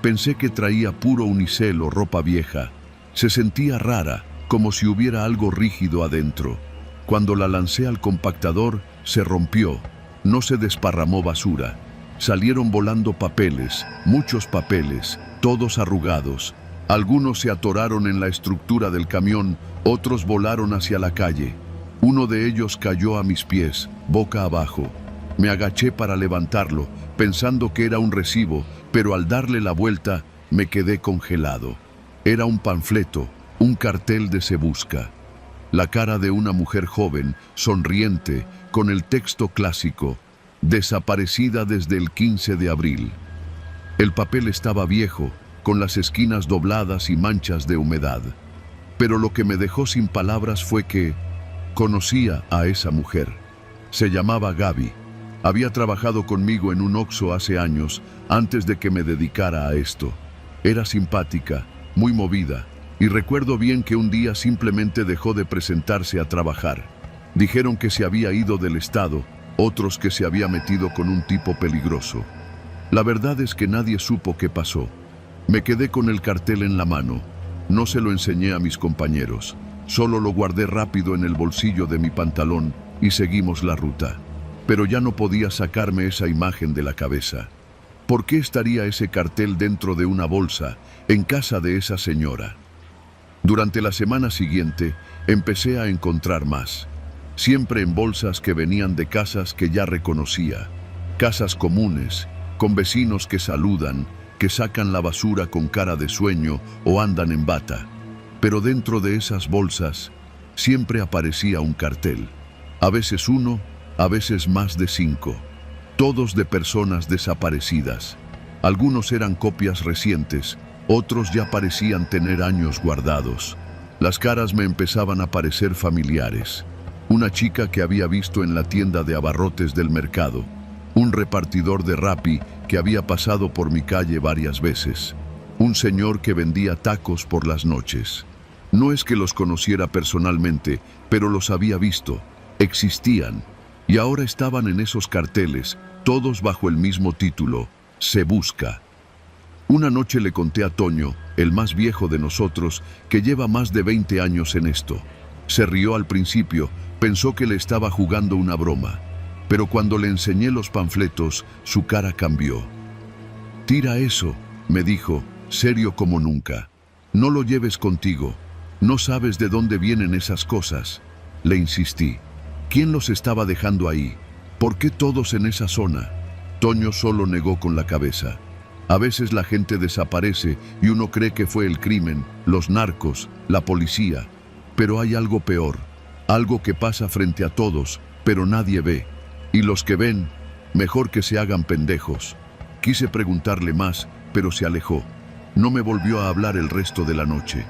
Speaker 1: Pensé que traía puro unicel o ropa vieja. Se sentía rara, como si hubiera algo rígido adentro. Cuando la lancé al compactador, se rompió. No se desparramó basura. Salieron volando papeles, muchos papeles, todos arrugados. Algunos se atoraron en la estructura del camión, otros volaron hacia la calle. Uno de ellos cayó a mis pies, boca abajo. Me agaché para levantarlo, pensando que era un recibo, pero al darle la vuelta, me quedé congelado. Era un panfleto, un cartel de Se Busca. La cara de una mujer joven, sonriente, con el texto clásico, desaparecida desde el 15 de abril. El papel estaba viejo, con las esquinas dobladas y manchas de humedad. Pero lo que me dejó sin palabras fue que conocía a esa mujer. Se llamaba Gaby. Había trabajado conmigo en un Oxxo hace años, antes de que me dedicara a esto. Era simpática, muy movida, y recuerdo bien que un día simplemente dejó de presentarse a trabajar. Dijeron que se había ido del estado, otros que se había metido con un tipo peligroso. La verdad es que nadie supo qué pasó. Me quedé con el cartel en la mano. No se lo enseñé a mis compañeros. Solo lo guardé rápido en el bolsillo de mi pantalón y seguimos la ruta. Pero ya no podía sacarme esa imagen de la cabeza. ¿Por qué estaría ese cartel dentro de una bolsa, en casa de esa señora? Durante la semana siguiente, empecé a encontrar más. Siempre en bolsas que venían de casas que ya reconocía. Casas comunes, con vecinos que saludan, que sacan la basura con cara de sueño o andan en bata. Pero dentro de esas bolsas siempre aparecía un cartel. A veces uno, a veces más de 5. Todos de personas desaparecidas. Algunos eran copias recientes, otros ya parecían tener años guardados. Las caras me empezaban a parecer familiares. Una chica que había visto en la tienda de abarrotes del mercado. Un repartidor de Rappi que había pasado por mi calle varias veces. Un señor que vendía tacos por las noches. No es que los conociera personalmente, pero los había visto. Existían. Y ahora estaban en esos carteles, todos bajo el mismo título, Se Busca. Una noche le conté a Toño, el más viejo de nosotros, que lleva más de 20 años en esto. Se rió al principio, pensó que le estaba jugando una broma. Pero cuando le enseñé los panfletos, su cara cambió. «Tira eso», me dijo, serio como nunca. «No lo lleves contigo. No sabes de dónde vienen esas cosas». Le insistí. ¿Quién los estaba dejando ahí? ¿Por qué todos en esa zona? Toño solo negó con la cabeza. A veces la gente desaparece y uno cree que fue el crimen, los narcos, la policía. Pero hay algo peor, algo que pasa frente a todos, pero nadie ve. Y los que ven, mejor que se hagan pendejos. Quise preguntarle más, pero se alejó. No me volvió a hablar el resto de la noche.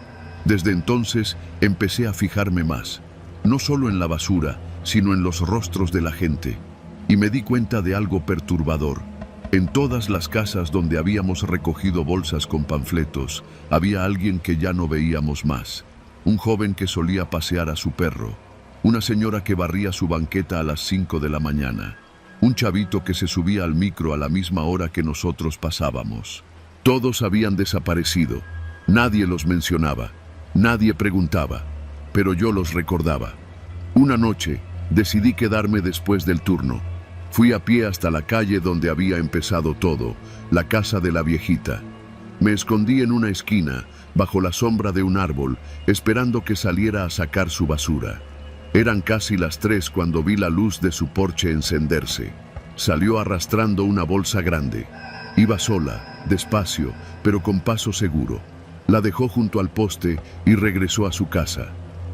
Speaker 1: Desde entonces empecé a fijarme más. No solo en la basura, sino en los rostros de la gente. Y me di cuenta de algo perturbador. En todas las casas donde habíamos recogido bolsas con panfletos, había alguien que ya no veíamos más. Un joven que solía pasear a su perro. Una señora que barría su banqueta a las 5 de la mañana. Un chavito que se subía al micro a la misma hora que nosotros pasábamos. Todos habían desaparecido. Nadie los mencionaba. Nadie preguntaba. Pero yo los recordaba. Una noche, decidí quedarme después del turno. Fui a pie hasta la calle donde había empezado todo, la casa de la viejita. Me escondí en una esquina, bajo la sombra de un árbol, esperando que saliera a sacar su basura. Eran casi las 3 cuando vi la luz de su porche encenderse. Salió arrastrando una bolsa grande. Iba sola, despacio, pero con paso seguro. La dejó junto al poste y regresó a su casa.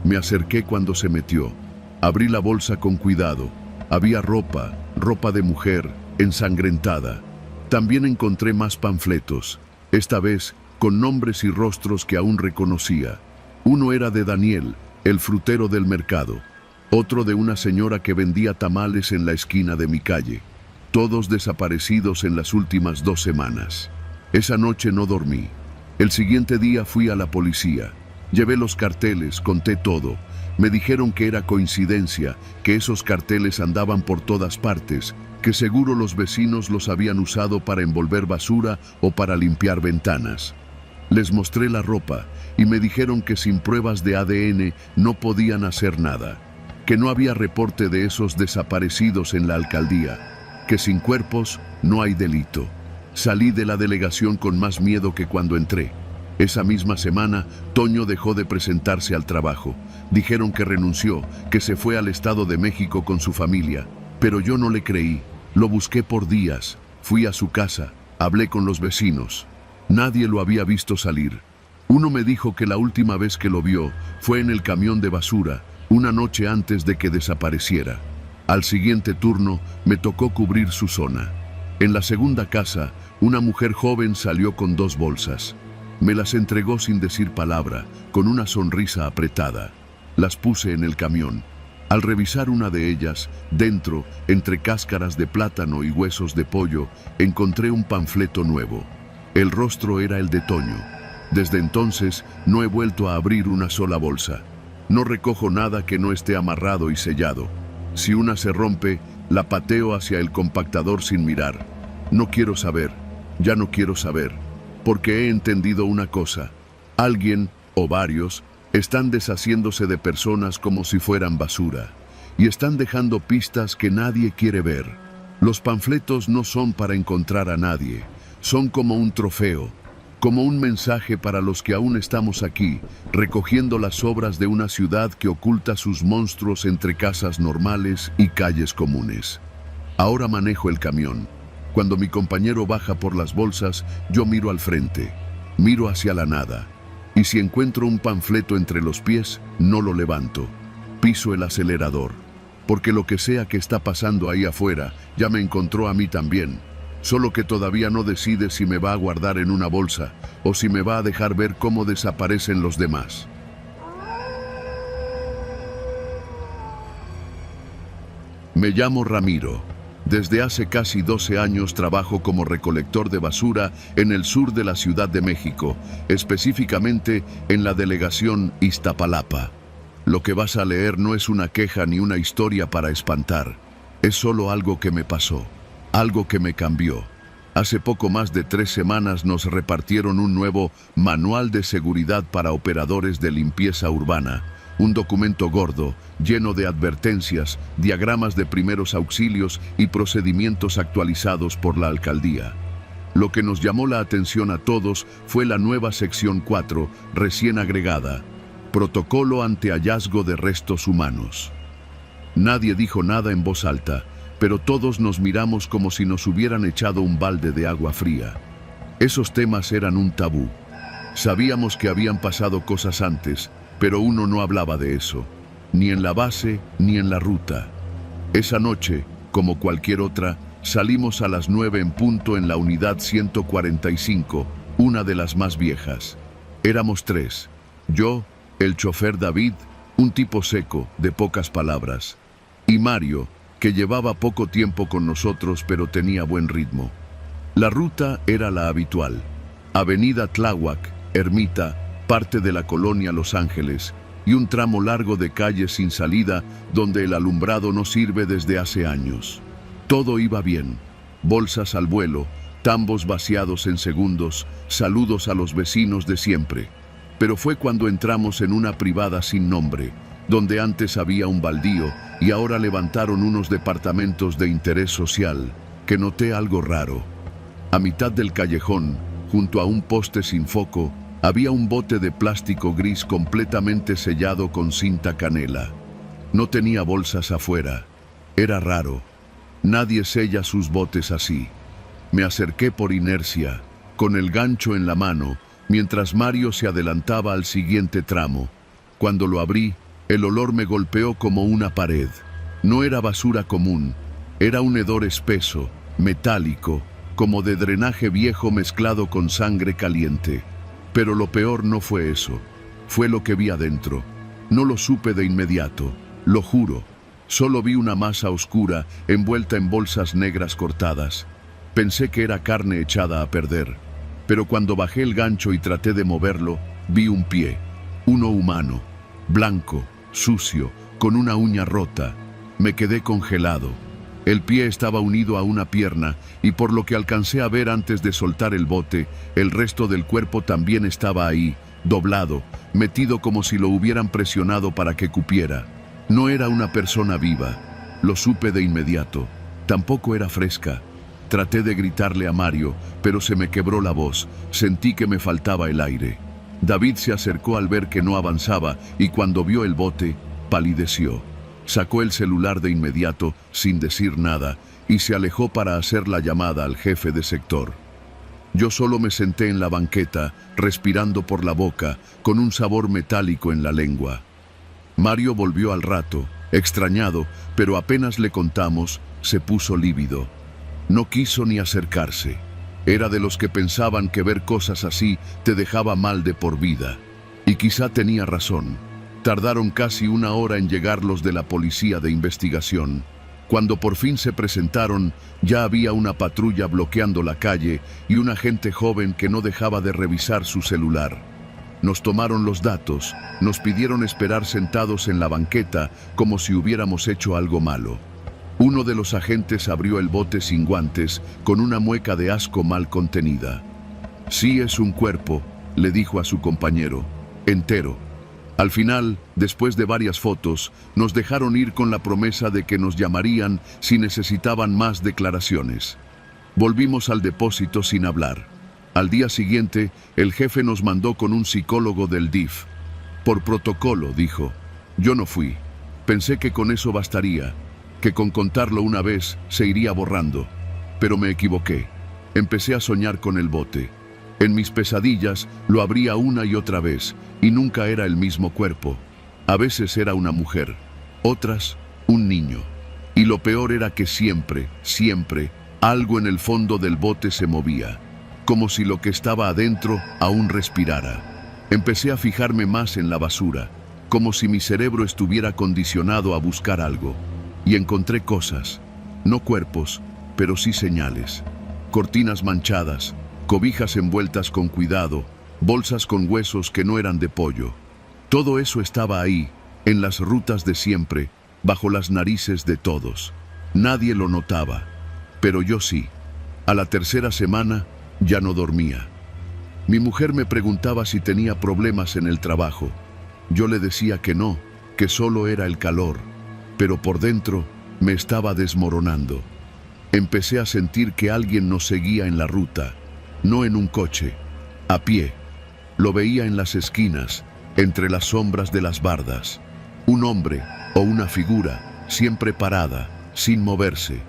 Speaker 1: Me acerqué cuando se metió. Abrí la bolsa con cuidado. Había ropa de mujer, ensangrentada. También encontré más panfletos, esta vez con nombres y rostros que aún reconocía. Uno era de Daniel, el frutero del mercado. Otro de una señora que vendía tamales en la esquina de mi calle. Todos desaparecidos en las últimas 2 semanas. Esa noche no dormí. El siguiente día fui a la policía. Llevé los carteles, conté todo. Me dijeron que era coincidencia, que esos carteles andaban por todas partes, que seguro los vecinos los habían usado para envolver basura o para limpiar ventanas. Les mostré la ropa y me dijeron que sin pruebas de ADN no podían hacer nada, que no había reporte de esos desaparecidos en la alcaldía, que sin cuerpos no hay delito. Salí de la delegación con más miedo que cuando entré. Esa misma semana, Toño dejó de presentarse al trabajo. Dijeron que renunció, que se fue al Estado de México con su familia. Pero yo no le creí. Lo busqué por días. Fui a su casa. Hablé con los vecinos. Nadie lo había visto salir. Uno me dijo que la última vez que lo vio fue en el camión de basura, una noche antes de que desapareciera. Al siguiente turno, me tocó cubrir su zona. En la segunda casa, una mujer joven salió con 2 bolsas. Me las entregó sin decir palabra, con una sonrisa apretada. Las puse en el camión. Al revisar una de ellas, dentro, entre cáscaras de plátano y huesos de pollo, encontré un panfleto nuevo. El rostro era el de Toño. Desde entonces, no he vuelto a abrir una sola bolsa. No recojo nada que no esté amarrado y sellado. Si una se rompe, la pateo hacia el compactador sin mirar. No quiero saber, ya no quiero saber. Porque he entendido una cosa. Alguien, o varios, están deshaciéndose de personas como si fueran basura. Y están dejando pistas que nadie quiere ver. Los panfletos no son para encontrar a nadie. Son como un trofeo. Como un mensaje para los que aún estamos aquí, recogiendo las sobras de una ciudad que oculta sus monstruos entre casas normales y calles comunes. Ahora manejo el camión. Cuando mi compañero baja por las bolsas, yo miro al frente, miro hacia la nada. Y si encuentro un panfleto entre los pies, no lo levanto. Piso el acelerador. Porque lo que sea que está pasando ahí afuera, ya me encontró a mí también. Solo que todavía no decide si me va a guardar en una bolsa o si me va a dejar ver cómo desaparecen los demás. Me llamo Ramiro. Desde hace casi 12 años trabajo como recolector de basura en el sur de la Ciudad de México, específicamente en la delegación Iztapalapa. Lo que vas a leer no es una queja ni una historia para espantar. Es solo algo que me pasó, algo que me cambió. Hace poco más de 3 semanas nos repartieron un nuevo Manual de Seguridad para Operadores de Limpieza Urbana. Un documento gordo, lleno de advertencias, diagramas de primeros auxilios y procedimientos actualizados por la alcaldía. Lo que nos llamó la atención a todos fue la nueva sección 4, recién agregada, Protocolo ante hallazgo de restos humanos. Nadie dijo nada en voz alta, pero todos nos miramos como si nos hubieran echado un balde de agua fría. Esos temas eran un tabú. Sabíamos que habían pasado cosas antes, pero uno no hablaba de eso, ni en la base ni en la ruta. Esa noche, como cualquier otra, salimos a las 9 en punto en la unidad 145, una de las más viejas. Éramos 3. Yo, el chofer David, un tipo seco, de pocas palabras, y Mario, que llevaba poco tiempo con nosotros pero tenía buen ritmo. La ruta era la habitual: Avenida Tláhuac, Ermita, parte de la colonia Los Ángeles, y un tramo largo de calles sin salida donde el alumbrado no sirve desde hace años. Todo iba bien. Bolsas al vuelo, tambos vaciados en segundos, saludos a los vecinos de siempre. Pero fue cuando entramos en una privada sin nombre, donde antes había un baldío y ahora levantaron unos departamentos de interés social, que noté algo raro. A mitad del callejón, junto a un poste sin foco, había un bote de plástico gris completamente sellado con cinta canela. No tenía bolsas afuera. Era raro. Nadie sella sus botes así. Me acerqué por inercia, con el gancho en la mano, mientras Mario se adelantaba al siguiente tramo. Cuando lo abrí, el olor me golpeó como una pared. No era basura común, era un hedor espeso, metálico, como de drenaje viejo mezclado con sangre caliente. Pero lo peor no fue eso, fue lo que vi adentro. No lo supe de inmediato. Lo juro, solo vi una masa oscura envuelta en bolsas negras cortadas. Pensé que era carne echada a perder, pero cuando bajé el gancho y traté de moverlo, vi un pie, uno humano, blanco, sucio, con una uña rota. Me quedé congelado. El pie estaba unido a una pierna y por lo que alcancé a ver antes de soltar el bote, el resto del cuerpo también estaba ahí, doblado, metido como si lo hubieran presionado para que cupiera. No era una persona viva. Lo supe de inmediato. Tampoco era fresca. Traté de gritarle a Mario, pero se me quebró la voz. Sentí que me faltaba el aire. David se acercó al ver que no avanzaba y cuando vio el bote, palideció. Sacó el celular de inmediato, sin decir nada, y se alejó para hacer la llamada al jefe de sector. Yo solo me senté en la banqueta, respirando por la boca, con un sabor metálico en la lengua. Mario volvió al rato, extrañado, pero apenas le contamos, se puso lívido. No quiso ni acercarse. Era de los que pensaban que ver cosas así te dejaba mal de por vida. Y quizá tenía razón. Tardaron casi una hora en llegar los de la policía de investigación. Cuando por fin se presentaron, ya había una patrulla bloqueando la calle y un agente joven que no dejaba de revisar su celular. Nos tomaron los datos, nos pidieron esperar sentados en la banqueta como si hubiéramos hecho algo malo. Uno de los agentes abrió el bote sin guantes, con una mueca de asco mal contenida. «Sí es un cuerpo», le dijo a su compañero, «entero». Al final, después de varias fotos, nos dejaron ir con la promesa de que nos llamarían si necesitaban más declaraciones. Volvimos al depósito sin hablar. Al día siguiente, el jefe nos mandó con un psicólogo del DIF. Por protocolo, dijo. Yo no fui. Pensé que con eso bastaría, que con contarlo una vez se iría borrando. Pero me equivoqué. Empecé a soñar con el bote. En mis pesadillas lo abría una y otra vez, y nunca era el mismo cuerpo. A veces era una mujer, otras un niño. Y lo peor era que siempre, algo en el fondo del bote se movía, como si lo que estaba adentro aún respirara. Empecé a fijarme más en la basura, como si mi cerebro estuviera condicionado a buscar algo. Y encontré cosas, no cuerpos, pero sí señales. Cortinas manchadas, cobijas envueltas con cuidado, bolsas con huesos que no eran de pollo. Todo eso estaba ahí, en las rutas de siempre, bajo las narices de todos. Nadie lo notaba, pero yo sí. A la tercera semana ya no dormía. Mi mujer me preguntaba si tenía problemas en el trabajo. Yo le decía que no, que solo era el calor, pero por dentro me estaba desmoronando. Empecé a sentir que alguien nos seguía en la ruta. No en un coche, a pie. Lo veía en las esquinas, entre las sombras de las bardas. Un hombre o una figura, siempre parada, sin moverse.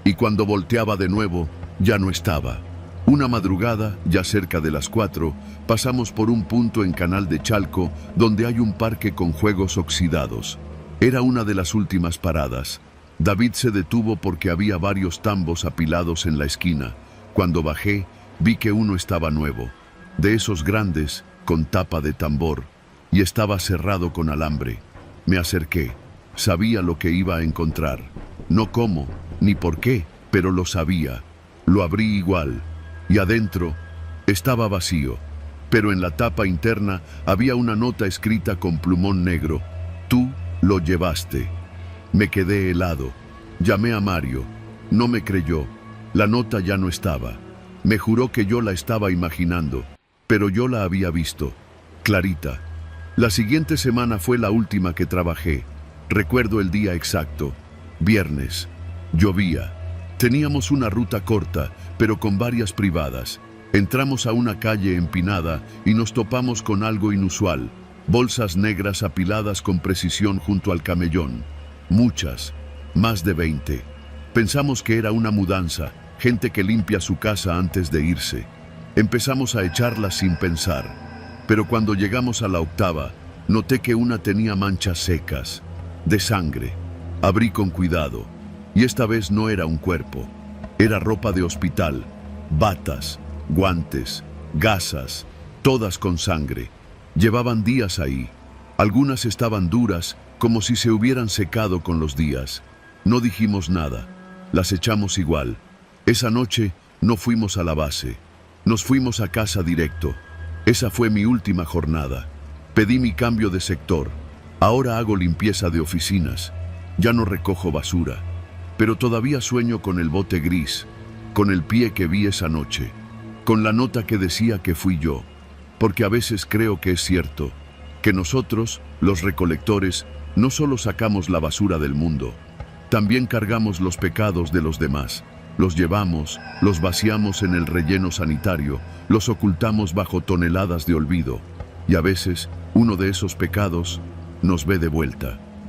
Speaker 1: Y cuando volteaba de nuevo, ya no estaba. Una madrugada, ya cerca de las 4, pasamos por un punto en Canal de Chalco donde hay un parque con juegos oxidados. Era una de las últimas paradas. David se detuvo porque había varios tambos apilados en la esquina. Cuando bajé, vi que uno estaba nuevo, de esos grandes, con tapa de tambor, y estaba cerrado con alambre. Me acerqué. Sabía lo que iba a encontrar. No cómo, ni por qué, pero lo sabía. Lo abrí igual, y adentro estaba vacío, pero en la tapa interna había una nota escrita con plumón negro. Tú lo llevaste. Me quedé helado. Llamé a Mario. No me creyó. La nota ya no estaba. Me juró que yo la estaba imaginando, pero yo la había visto, clarita. La siguiente semana fue la última que trabajé. Recuerdo el día exacto, viernes. Llovía. Teníamos una ruta corta, pero con varias privadas. Entramos a una calle empinada y nos topamos con algo inusual. Bolsas negras apiladas con precisión junto al camellón. Muchas, más de 20. Pensamos que era una mudanza. Gente que limpia su casa antes de irse. Empezamos a echarlas sin pensar. Pero cuando llegamos a la 8ª, noté que una tenía manchas secas, de sangre. Abrí con cuidado. Y esta vez no era un cuerpo. Era ropa de hospital, batas, guantes, gasas, todas con sangre. Llevaban días ahí. Algunas estaban duras, como si se hubieran secado con los días. No dijimos nada, las echamos igual. Esa noche no fuimos a la base, nos fuimos a casa directo. Esa fue mi última jornada. Pedí mi cambio de sector. Ahora hago limpieza de oficinas. Ya no recojo basura, pero todavía sueño con el bote gris, con el pie que vi esa noche, con la nota que decía que fui yo, porque a veces creo que es cierto, que nosotros, los recolectores, no solo sacamos la basura del mundo, también cargamos los pecados de los demás, los llevamos, los vaciamos en el relleno sanitario, los ocultamos bajo toneladas de olvido, y a veces uno de esos pecados nos ve de vuelta.